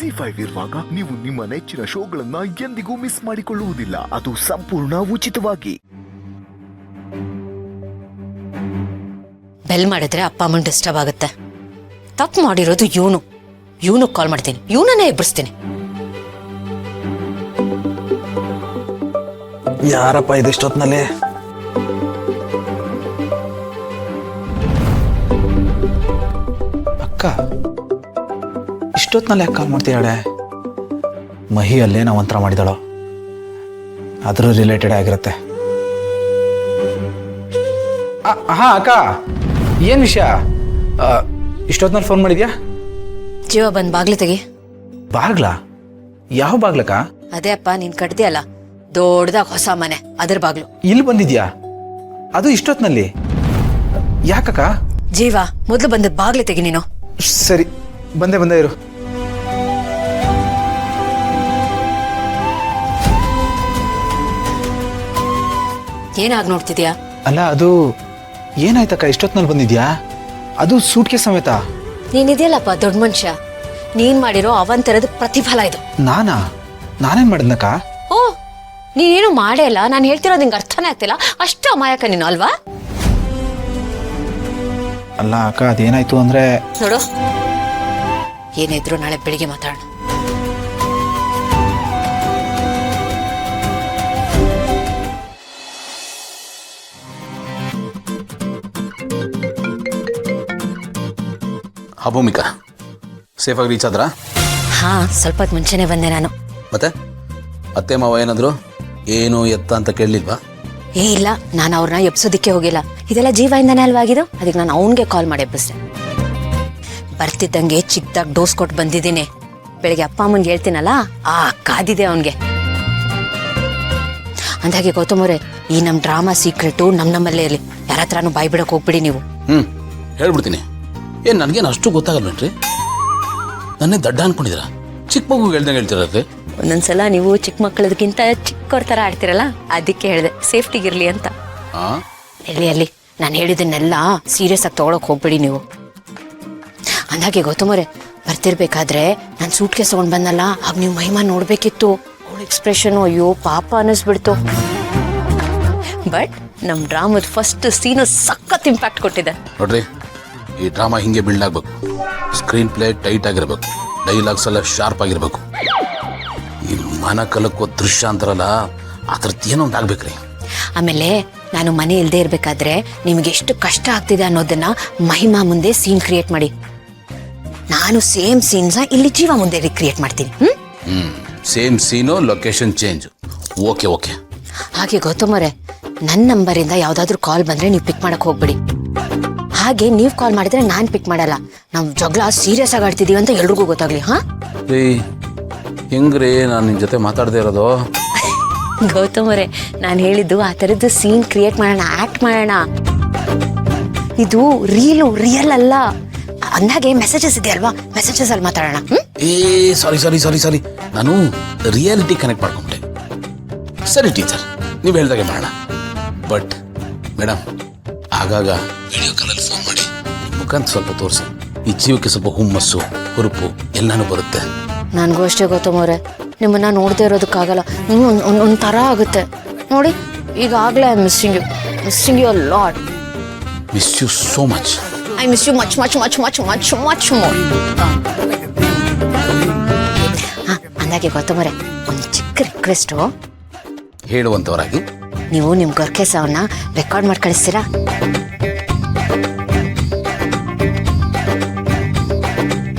ZEE5 ಇರುವಾಗ ನೀವು ನಿಮ್ಮ ನೆಚ್ಚಿನ ಶೋಗಳನ್ನ ಎಂದಿಗೂ ಮಿಸ್ ಮಾಡಿಕೊಳ್ಳುವುದಿಲ್ಲ. ಅದು ಸಂಪೂರ್ಣ ಉಚಿತವಾಗಿ. ಬೆಲ್ ಮಾಡಿದ್ರೆ ಅಪ್ಪ ಅಮ್ಮನ್ ಡಿಸ್ಟರ್ಬ್ ಆಗುತ್ತೆ. ತಪ್ಪು ಮಾಡಿರೋದು ಇವನು ಕಾಲ್ ಮಾಡ್ತೀನಿ, ಇವನನ್ನೇ ಎಬ್ಬರಿಸ್ತೀನಿ. ಯಾರಪ್ಪ ಇದು ಇಷ್ಟೊತ್ನಲ್ಲಿ? ಅಕ್ಕ ಇಷ್ಟೊತ್ನಲ್ಲಿ ಯಾಕೆ ಕಾಲ್ ಮಾಡ್ತೀಯಾಳೆ? ಮಹಿ ಅಲ್ಲೇ ನಾವು ಒಂಥರ ಮಾಡಿದಾಳೋ, ಅದ್ರ ರಿಲೇಟೆಡ್ ಆಗಿರುತ್ತೆ. ಹಾ ಅಕ್ಕ, ಏನ್ ವಿಷಯ? ಇಷ್ಟೊತ್ನಲ್ಲಿ ಫೋನ್ ಮಾಡಿದ್ಯಾ? ಜೀವ ಬಂದ್ ಬಾಗ್ಲಿ ತೆಗಿ. ಬಾಗ್ಲಾ? ಯಾವ ಬಾಗ್ಲಕ್ಕ? ಅದೇ ಅಪ್ಪ ನೀನ್ ಕಟ್ದಿಯಲ್ಲ ದೊಡ್ಡದಾಗ ಹೊಸ ಮನೆ, ಅದ್ರ ಬಾಗ್ಲು. ಇಲ್ಲಿ ಬಂದಿದ್ಯಾ? ಅದು ಇಷ್ಟೊತ್ನಲ್ಲಿ ಯಾಕಕ್ಕ? ಜೀವ ಮೊದ್ಲು ಬಂದ ಬಾಗ್ಲಿ ತೆಗಿ ನೀನು. ಸರಿ, ಬಂದೆ ಇರು. ಏನಾಗ್ ನೋಡ್ತಿದ್ಯಾ? ಅಲ್ಲ, ಅದು ಏನಾಯ್ತಕ್ಕ? ಇಷ್ಟೊತ್ನಲ್ಲಿ ಬಂದಿದ್ಯಾ? ಅದು ಸೂಟ್ಕೆ ಸಮೇತ. ನೀನಿದೆಯಲ್ಲಪ್ಪ ದೊಡ್ಡ ಮನುಷ್ಯ, ನೀನ್ ಮಾಡಿರೋ ಅವಂತರದ ಪ್ರತಿಫಲ ಇದು. ನಾನೇನ್ ಮಾಡಿದ್ನಕ್ಕ? ಓ, ನೀನೇನು ಮಾಡೇ ಇಲ್ಲ. ನಾನು ಹೇಳ್ತಿರೋದು ನಿಂಗೆ ಅರ್ಥನೇ ಆಗ್ತಿಲ್ಲ. ಅಷ್ಟು ಅಮಾಯಕ ನೀನು ಅಲ್ವಾ? ಅಲ್ಲ ಅಕ್ಕ, ಅದೇನಾಯ್ತು ಅಂದ್ರೆ ನೋಡು, ಏನಿದ್ರು ನಾಳೆ ಬೆಳಿಗ್ಗೆ ಮಾತಾಡೋಣ. ಭೂಮಿಕಾ ಸೇಫಾಗಿ ರೀಚ್ ಆದ್ರಾ? ಹಾ, ಸ್ವಲ್ಪ ಹೊತ್ತು ಮುಂಚೆನೆ ಬಂದೆ ನಾನು. ಮತ್ತೆ ಅತ್ತೆ ಮಾವ ಏನಾದ್ರು ಏನು ಎತ್ತ ಅಂತ ಕೇಳಲಿಲ್ವಾ? ಇಲ್ಲ, ನಾನು ಅವ್ರನ್ನ ಎಬ್ಸೋದಿಕ್ಕೆ ಹೋಗಿಲ್ಲ. ಇದೆಲ್ಲ ಜೀವದಿಂದಾನೇ ಅಲ್ವಾ ಆಗಿದ್ದು. ಅದಕ್ಕೆ ನಾನು ಅವನಿಗೆ ಕಾಲ್ ಮಾಡಿ ಎಬ್ಬಿಸ್ದೆ. ಬರ್ತಿದ್ದಂಗೆ ಚಿಕ್ಕದಾಗ ಡೋಸ್ ಕೊಟ್ಟು ಬಂದಿದ್ದೀನಿ. ಬೆಳಿಗ್ಗೆ ಅಪ್ಪ ಅಮ್ಮನ್ಗೆ ಹೇಳ್ತೀನಲ್ಲ, ಕಾದಿದೆ ಅವನಿಗೆ. ಅಂದಾಗೆ ಗೌತಮವ್ರೆ, ಈ ನಮ್ಮ ಡ್ರಾಮಾ ಸೀಕ್ರೆಟು ನಮ್ಮಲ್ಲೇ ಇರಲಿ. ಯಾರ ಹತ್ರನೂ ಬಾಯ್ ಬಿಡಕ್ಕೆ ಹೋಗ್ಬಿಡಿ ನೀವು. ಹೇಳ್ಬಿಡ್ತೀನಿ. ಏನ್ ನನಗೇನು ಅಷ್ಟು ಗೊತ್ತಾಗಲ್ವೇನ್ರಿ? ನನ್ನೇ ದಡ್ಡ ಅನ್ಕೊಂಡಿದ್ದೀರಾ? ಚಿಕ್ಕ ಮಗು ಹೇಳ್ದಂಗೆ ಹೇಳ್ತಿರತ್ತೆ. ಒಂದೊಂದ್ಸಲ ನೀವು ಚಿಕ್ಕ ಮಕ್ಕಳದಕ್ಕಿಂತ ಚಿಕ್ಕವ್ರ ಥರ ಆಡ್ತಿರಲ್ಲ, ಅದಕ್ಕೆ ಹೇಳಿದೆ ಸೇಫ್ಟಿಗಿರ್ಲಿ ಅಂತ. ಅಲ್ಲಿ ನಾನು ಹೇಳಿದ್ದನ್ನೆಲ್ಲ ಸೀರಿಯಸ್ ಆಗಿ ತಗೊಳಕ್ ಹೋಗ್ಬೇಡಿ ನೀವು. ಅಂದಾಗೆ ಗೌತಮರೇ, ಬರ್ತಿರ್ಬೇಕಾದ್ರೆ ನಾನು ಸೂಟ್ ಕೇಸ್ ತಗೊಂಡ್ ಬಂದಲ್ಲ, ಆಗ ನೀವು ಮಹಿಮಾ ನೋಡ್ಬೇಕಿತ್ತು. ಅವಳ ಎಕ್ಸ್ಪ್ರೆಷನ್ ಅಯ್ಯೋ ಪಾಪ ಅನ್ನಿಸ್ಬಿಡ್ತು. ಬಟ್ ನಮ್ ಡ್ರಾಮದ ಫಸ್ಟ್ ಸೀನು ಸಖತ್ ಇಂಪ್ಯಾಕ್ಟ್ ಕೊಟ್ಟಿದೆ ನೋಡ್ರಿ. ಈ ಡ್ರಾಮಾ ಹಿಂಗೆ ಬಿಲ್ಡ್ ಆಗ್ಬೇಕು. ಸ್ಕ್ರೀನ್ ಪ್ಲೇ ಟೈಟ್ ಆಗಿರ್ಬೇಕು, ಡೈಲಾಗ್ಸ್ ಎಲ್ಲ ಶಾರ್ಪ್ ಆಗಿರ್ಬೇಕು. ಈ ಮನ ಕಲಕ್ಕೋ ದೃಶ್ಯ ಅಂತಾರಲ್ಲ, ಅದ್ರದ್ದು ಏನೋ ಒಂದು ಆಗ್ಬೇಕ್ರಿ. ಆಮೇಲೆ ನಾನು ಮನೆ ಇಲ್ದೇ ಇರ್ಬೇಕಾದ್ರೆ ನಿಮ್ಗೆ ಎಷ್ಟು ಕಷ್ಟ ಆಗ್ತಿದೆ ಅನ್ನೋದನ್ನ ಮಹಿಮಾ ಮುಂದೆ ಸೀನ್ ಕ್ರಿಯೇಟ್ ಮಾಡಿ. ನಾನು ಸೇಮ್ ಸೀನ್ಸ್ ಇಲ್ಲಿ ಜೀವ ಮುಂದೆ ರಿಕ್ರಿಯೇಟ್ ಮಾಡ್ತೀನಿ. ಸೇಮ್ ಸೀನು, ಲೊಕೇಶನ್ ಚೇಂಜ್. ಓಕೆ. ಹಾಗೆ ಗೌತಮರೇ, ನನ್ನ ನಂಬರಿಂದ ಯಾವ್ದಾದ್ರು ಕಾಲ್ ಬಂದ್ರೆ ನೀವು ಪಿಕ್ ಮಾಡಕ್ ಹೋಗ್ಬಿಡಿ. ಹಾಗೆ ನೀವು ಕಾಲ್ ಮಾಡಿದ್ರೆ ನಾನ್ ಪಿಕ್ ಮಾಡಲ್ಲ. ನಾವು ಜಗಳ ಸೀರಿಯಸ್ ಆಗಿ ಆಡ್ತಿದೀವಿ ಅಂತ ಎಲ್ರಿಗೂ ಗೊತ್ತಾಗ್ಲಿ. ಹೆಂಗ್ರಿ ನಾನು ನಿಮ್ ಜೊತೆ ಮಾತಾಡದೇ ಇರೋದು? ಗೌತಮರೇ, ನಾನು ಹೇಳಿದ್ದು ಆ ತರದ್ದು ಸೀನ್ ಕ್ರಿಯೇಟ್ ಮಾಡೋಣ, ಆಕ್ಟ್ ಮಾಡೋಣ. ಇದು ರಿಯಲ್ ಅಲ್ಲ. ಅಂದಾಗೆ ಮೆಸೇಜಸ್ ಇದೆ ಅಲ್ವಾ, ಮೆಸೇಜಸ್ ಅಲ್ಲಿ ಮಾತಾಡೋಣ. ಸಾರಿ, ನಾನು ರಿಯಾಲಿಟಿ ಕನೆಕ್ಟ್ ಮಾಡ್ಕೊಂಡೆ. ಸರಿ ಟೀಚರ್, ನೀವು ಹೇಳ್ದಾಗೆ ಮಾಡೋಣ. ಬಟ್ ಮೇಡಮ್, ಆಗಾಗ ವಿಡಿಯೋ ಕಾಲಲ್ಲಿ ಫೋನ್ ಮಾಡಿ ಮುಖಾಂತ ಸ್ವಲ್ಪ ತೋರಿಸಿ. ಈ ಜೀವಕ್ಕೆ ಸ್ವಲ್ಪ ಹುಮ್ಮಸ್ಸು, ಹುರುಪು ಎಲ್ಲಾನು ಬರುತ್ತೆ. ನನಗೂ ಅಷ್ಟೇ ಗೌತಮವ್ರೆ, ನಿಮ್ಮನ್ನ ನೋಡದೆ ಇರೋದಕ್ಕಾಗಲ್ಲ. ಒಂಥರ ಆಗುತ್ತೆ ನೋಡಿ. ಈಗಾಗಲೇ I missing you a lot. Miss you so much. I miss you much more. ಅಂದಾಗೆ ಗೌತಮವ್ರೆ, ಒಂದು ಚಿಕ್ಕ ರಿಕ್ವೆಸ್ಟು. ಹೇಳುವಂತವರಾಗಿ ನೀವು ನಿಮ್ಮ ಗೊರ್ಕೆಸವನ್ನ ರೆಕಾರ್ಡ್ ಮಾಡಿ ಕಳಿಸ್ತೀರಾ?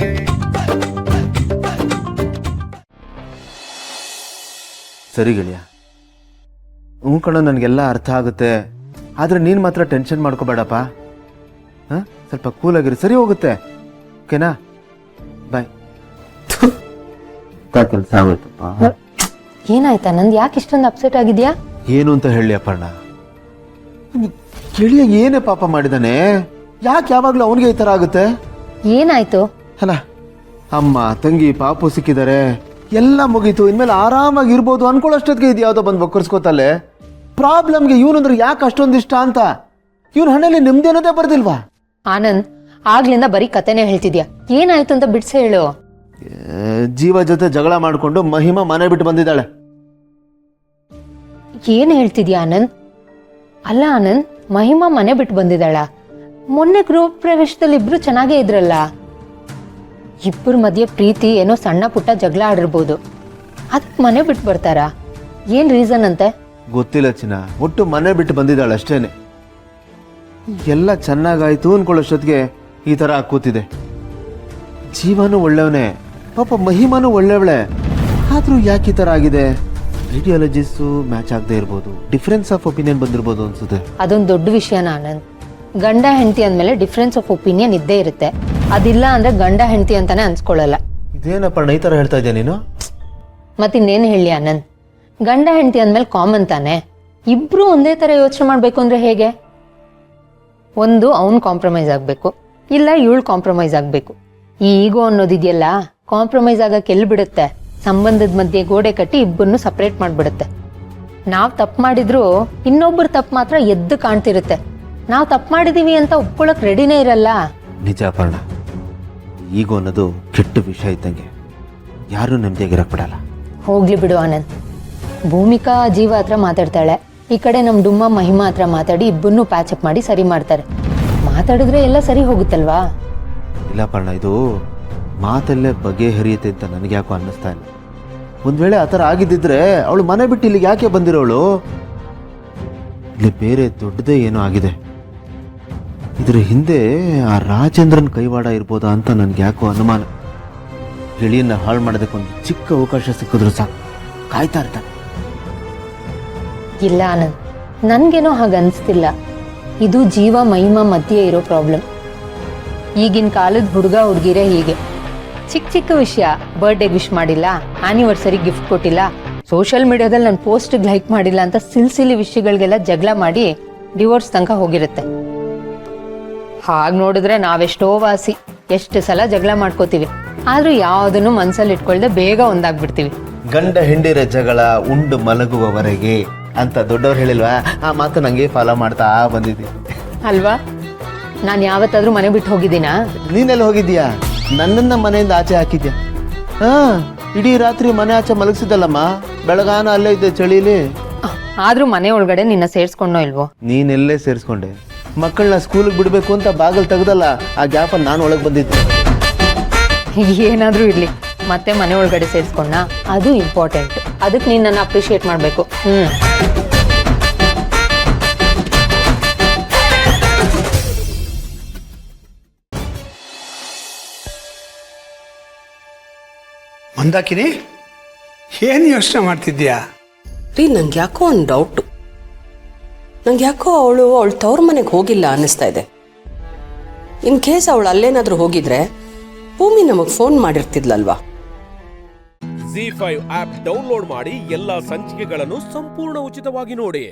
ಸರಿ ಗೆಳೆಯ, ಕಣ, ನನಗೆಲ್ಲ ಅರ್ಥ ಆಗುತ್ತೆ. ಆದರೆ ನೀನು ಮಾತ್ರ ಟೆನ್ಷನ್ ಮಾಡ್ಕೋಬೇಡಪ್ಪ. ಸ್ವಲ್ಪ ಕೂಲಾಗಿರಿ, ಸರಿ ಹೋಗುತ್ತೆ. ಓಕೆನಾ? ಬಾಯ್. ಕೆಲಸ ಆಗೋಯ್ತಪ್ಪ. ಏನಾಯ್ತಾ ನಂದು? ಯಾಕೆ ಇಷ್ಟೊಂದು ಅಪ್ಸೆಟ್ ಆಗಿದ್ಯಾ? ಏನು ಅಂತ ಹೇಳಿ ಅಪ್ಪಣ್ಣ. ಗೆಳೆಯ ಏನೇ ಪಾಪ ಮಾಡಿದಾನೆ? ಯಾಕೆ ಯಾವಾಗಲೂ ಅವನಿಗೆ ಈ ಥರ ಆಗುತ್ತೆ? ಏನಾಯ್ತು? ಅಲ್ಲ, ಅಮ್ಮ ತಂಗಿ ಪಾಪು ಸಿಕ್ಕಿದ್ದಾರೆ, ಎಲ್ಲ ಮುಗೀತು, ಇನ್ಮೇಲೆ ಆರಾಮಾಗಿ ಇರ್ಬೋದು ಅನ್ಕೊಳ್ಳೋಷ್ಟೊತ್ತಿಗೆ ಇದು ಯಾವುದೋ ಬಂದು ಬಕ್ಕರ್ಸ್ಕೋತಲ್ಲೇ. ಪ್ರಾಬ್ಲಮ್ಗೆ ಇವನಂದ್ರೆ ಯಾಕೆ ಅಷ್ಟೊಂದು ಇಷ್ಟ ಅಂತ ಇವನ್ ಹಣೆಯಲ್ಲಿ ನೆಮ್ಮದಿ ಅನ್ನೋದೇ ಬರ್ದಿಲ್ವಾ? ಆನಂದ್, ಆಗ್ಲಿಂದ ಬರೀ ಕತೆನೇ ಹೇಳ್ತಿದ್ಯಾ. ಏನಾಯ್ತು ಅಂತ ಬಿಡ್ಸಿ ಹೇಳು. ಜೀವ ಜೊತೆ ಜಗಳ ಮಾಡಿಕೊಂಡು ಮಹಿಮಾ ಮನೆ ಬಿಟ್ಟು ಬಂದಿದ್ದಾಳೆ. ಏನ್ ಹೇಳ್ತಿದ್ಯಾ ಆನಂದ್? ಅಲ್ಲ ಆನಂದ್, ಮಹಿಮಾ ಮನೆ ಬಿಟ್ಟು ಬಂದಿದ್ದಾಳ? ಮೊನ್ನೆ ಗೃಹ ಪ್ರವೇಶದಲ್ಲಿ ಇಬ್ರು ಚೆನ್ನಾಗೇ ಇದ್ರಲ್ಲ. ಇಬ್ಬರ ಮಧ್ಯೆ ಪ್ರೀತಿ ಏನೋ ಸಣ್ಣ ಪುಟ್ಟ ಜಗಳ ಆಡಿರ್ಬೋದು, ಅದಕ್ಕೆ ಮನೆ ಬಿಟ್ಟು ಬರ್ತಾರಾ? ಏನ್ ರೀಸನ್ ಅಂತೆ? ಗೊತ್ತಿಲ್ಲ ಚಿನ್ನ, ಒಟ್ಟು ಮನೆ ಬಿಟ್ಟು ಬಂದಿದ್ದಾಳೆ ಅಷ್ಟೇನೆ. ಎಲ್ಲ ಚೆನ್ನಾಗಾಯ್ತು ಅನ್ಕೊಳ್ಳೋಷ್ಟೊತ್ತಿಗೆ ಈ ಥರ ಕೂತಿದೆ. ಜೀವನೂ ಒಳ್ಳೆಯವನೇ, ಪಾಪ ಮಹಿಮಾನು ಒಳ್ಳೆಯವಳೆ, ಆದರೂ ಯಾಕೆ ಈ ಥರ ಆಗಿದೆ? ಐಡಿಯಾಲಜಿಸ್ಟು ಮ್ಯಾಚ್ ಆಗದೆ ಇರ್ಬೋದು, ಡಿಫ್ರೆನ್ಸ್ ಆಫ್ ಒಪಿನಿಯನ್ ಬಂದಿರ್ಬೋದು ಅನ್ಸುತ್ತೆ. ಅದೊಂದು ದೊಡ್ಡ ವಿಷಯನ ಆನಂದ್. ಗಂಡ ಹೆಂಡತಿ ಅಂದಮೇಲೆ ಡಿಫ್ರೆನ್ಸ್ ಆಫ್ ಒಪಿನಿಯನ್ ಇದ್ದೇ ಇರುತ್ತೆ. ಅದಿಲ್ಲ ಅಂದ್ರೆ ಗಂಡ ಹೆಂಡತಿ ಅಂತಾನೆ ಅನ್ಸ್ಕೊಳ್ಳಲ್ಲ. ಇದೇನಪ್ಪ ಈ ಥರ ಹೇಳ್ತಾ ಇದ್ಯಾ ನೀನು? ಮತ್ತಿನ್ನೇನು ಹೇಳಿ ಆನಂದ್, ಗಂಡ ಹೆಂಡತಿ ಅಂದ್ಮೇಲೆ ಕಾಮನ್ ತಾನೆ. ಇಬ್ರು ಒಂದೇ ತರ ಯೋಚನೆ ಮಾಡ್ಬೇಕು ಅಂದ್ರೆ ಹೇಗೆ? ಒಂದು ಅವ್ನ್ ಕಾಂಪ್ರಮೈಸ್ ಆಗ್ಬೇಕು, ಇಲ್ಲ ಇವಳು ಕಾಂಪ್ರಮೈಸ್ ಆಗ್ಬೇಕು. ಈ ಈಗೋ ಅನ್ನೋದಿದೆಯಲ್ಲ, ಕಾಂಪ್ರಮೈಸ್ ಆಗಕ್ಕೆ ಎಲ್ಲಿ ಬಿಡುತ್ತೆ? ಸಂಬಂಧದ ಮಧ್ಯೆ ಗೋಡೆ ಕಟ್ಟಿ ಇಬ್ಬರನ್ನು ಸಪ್ರೇಟ್ ಮಾಡ್ಬಿಡುತ್ತೆ. ನಾವ್ ತಪ್ಪು ಮಾಡಿದ್ರು ಇನ್ನೊಬ್ರು ತಪ್ಪು ಮಾತ್ರ ಎದ್ದು ಕಾಣ್ತಿರುತ್ತೆ. ನಾವ್ ತಪ್ಪು ಮಾಡಿದೀವಿ ಅಂತ ಒಪ್ಕೊಳಕ್ ರೆಡಿನೇ ಇರಲ್ಲ. ನಿಜ ಪರ್ಣ, ಈಗೋ ಅನ್ನೋದು ಕೆಟ್ಟ ವಿಷಯ ಇದ್ದಂಗೆ, ಯಾರೂ ನೆಮ್ಮದಿಯಾಗಿರಕ್ ಬಿಡಲ್ಲ. ಹೋಗ್ಲಿ ಬಿಡು ಆನಂದ್. ಭೂಮಿಕಾ ಜೀವ ಹತ್ರ ಮಾತಾಡ್ತಾಳೆ, ಈ ಕಡೆ ನಮ್ ಡುಮ್ಮ ಮಹಿಮಾ ಹತ್ರ ಮಾತಾಡಿ ಇಬ್ಬರನ್ನು ಪ್ಯಾಚಪ್ ಮಾಡಿ ಸರಿ ಮಾಡ್ತಾರೆ. ಮಾತಾಡಿದ್ರೆ ಎಲ್ಲ ಸರಿ ಹೋಗುತ್ತಲ್ವಾ? ಇಲ್ಲ ಪರ್ಣ, ಇದು ಮಾತಲ್ಲೇ ಬಗೆಹರಿಯುತ್ತೆ ಅಂತ ನನಗೆ ಯಾಕೋ ಅನ್ನಿಸ್ತಾ ಇಲ್ಲ. ಒಂದ್ ವೇಳೆ ಆ ಥರ ಆಗಿದ್ದಿದ್ರೆ ಅವಳು ಮನೆ ಬಿಟ್ಟು ಇಲ್ಲಿಗೆ ಯಾಕೆ ಬಂದಿರೋಳು? ಇಲ್ಲಿ ಬೇರೆ ದೊಡ್ಡದೇ ಏನೋ ಆಗಿದೆ. ಇದ್ರ ಹಿಂದೆ ಆ ರಾಜೇಂದ್ರನ್ ಕೈವಾಡ ಇರ್ಬೋದಾ ಅಂತ ನನ್ಗೆ ಯಾಕೋ ಅನುಮಾನ. ಗೆಳೆಯನ್ನ ಹಾಳು ಮಾಡೋದಕ್ಕೆ ಒಂದು ಚಿಕ್ಕ ಅವಕಾಶ ಸಿಕ್ಕಿದ್ರು ಸಾಕು, ಕಾಯ್ತಾ ಇರ್ತಾನೆ. ಇಲ್ಲ ಆನಂದ್, ನನ್ಗೇನೋ ಹಾಗೆ ಅನಿಸ್ತಿಲ್ಲ. ಇದು ಜೀವ ಮಹಿಮಾ ಮಧ್ಯೆ ಇರೋ ಪ್ರಾಬ್ಲಮ್. ಈಗಿನ ಕಾಲದ ಹುಡುಗ ಹುಡುಗಿರೇ ಹೀಗೆ. ಚಿಕ್ಕ ಚಿಕ್ಕ ವಿಷಯ, ಬರ್ಡೇಗೆ ವಿಶ್ ಮಾಡಿಲ್ಲ, ಆನಿವರ್ಸರಿ ಗಿಫ್ಟ್ ಕೊಟ್ಟಿಲ್ಲ, ಸೋಷಿಯಲ್ ಮೀಡಿಯಾದಲ್ಲಿ ನನ್ನ ಪೋಸ್ಟ್ಗೆ ಲೈಕ್ ಮಾಡಿಲ್ಲ ಅಂತ ಸಿಲ್ಸಿಲಿ ವಿಷಯಗಳಿಗೆಲ್ಲ ಜಗಳ ಮಾಡಿ ಡಿವೋರ್ಸ್ ತನಕ ಹೋಗಿರುತ್ತೆ. ಹಾಗೆ ನೋಡಿದ್ರೆ ನಾವೆಷ್ಟೋ ವಾಸಿ, ಎಷ್ಟು ಸಲ ಜಗಳ ಮಾಡ್ಕೋತೀವಿ, ಆದ್ರೂ ಯಾವುದನ್ನು ಮನ್ಸಲ್ಲಿ ಇಟ್ಕೊಳ್ದೆ ಬೇಗ ಒಂದಾಗ್ಬಿಡ್ತೀವಿ. ಗಂಡ ಹೆಂಡಿರ ಜಗಳ ಉಂಡು ಮಲಗುವವರೆಗೆ ಅಂತ ದೊಡ್ಡವ್ರು ಹೇಳಿಲ್ವಾ? ಆ ಮಾತು ನಂಗೆ ಫಾಲೋ ಮಾಡ್ತಾ ಬಂದಿದ್ದೀನಿ ಅಲ್ವಾ? ನಾನು ಯಾವತ್ತಾದ್ರೂ ಮನೆ ಬಿಟ್ಟು ಹೋಗಿದ್ದೀನಾ? ನೀನೆಲ್ಲ ಹೋಗಿದ್ದೀಯಾ? ನನ್ನನ್ನ ಮನೆಯಿಂದ ಆಚೆ ಹಾಕಿದ್ಯಾ? ಇಡೀ ರಾತ್ರಿ ಮನೆ ಆಚೆ ಮಲಗಿಸಿದಲ್ಲಮ್ಮ, ಬೆಳಗಾನ ಅಲ್ಲೇ ಇದ್ದೆ ಚಳಿಲಿ. ಆದ್ರೂ ಮನೆ ಒಳಗಡೆ ನಿನ್ನ ಸೇರ್ಸ್ಕೊಂಡೋ ಇಲ್ವೋ? ನೀನೆಲ್ಲೇ ಸೇರಿಸ್ಕೊಂಡೆ? ಮಕ್ಕಳನ್ನ ಸ್ಕೂಲಿಗೆ ಬಿಡಬೇಕು ಅಂತ ಬಾಗಿಲು ತೆಗ್ದಲ್ಲ, ಆ ಗ್ಯಾಪಲ್ಲಿ ನಾನು ಒಳಗೆ ಬಂದಿದ್ದೆ. ಏನಾದ್ರೂ ಇರ್ಲಿ, ಮತ್ತೆ ಮನೆ ಒಳಗಡೆ ಸೇರಿಸ್ಕೊಂಡ, ಅದು ಇಂಪಾರ್ಟೆಂಟ್. ಅದಕ್ಕೆ ನೀನ್ ನನ್ನ ಅಪ್ರಿಶಿಯೇಟ್ ಮಾಡ್ಬೇಕು. ಮಂದಾಕಿನಿ, ಏನು ಯೋಚನೆ ಮಾಡ್ತಿದ್ಯಾ? ರೀ, ನಂಗೆ ಯಾಕೋ ಒಂದು ಡೌಟು. ನಂಗೆ ಯಾಕೋ ಅವಳು ತವ್ರ ಮನೆಗೆ ಹೋಗಿಲ್ಲ ಅನ್ನಿಸ್ತಾ ಇದೆ. ಇನ್ ಕೇಸ್ ಅವಳು ಅಲ್ಲೇನಾದ್ರೂ ಹೋಗಿದ್ರೆ ಭೂಮಿ ನಮಗೆ ಫೋನ್ ಮಾಡಿರ್ತಿದ್ಲಲ್ವಾ? ZEE5 ಆಪ್ ಡೌನ್ಲೋಡ್ ಮಾಡಿ ಎಲ್ಲಾ ಸಂಚಿಕೆಗಳನ್ನು ಸಂಪೂರ್ಣ ಉಚಿತವಾಗಿ ನೋಡಿ.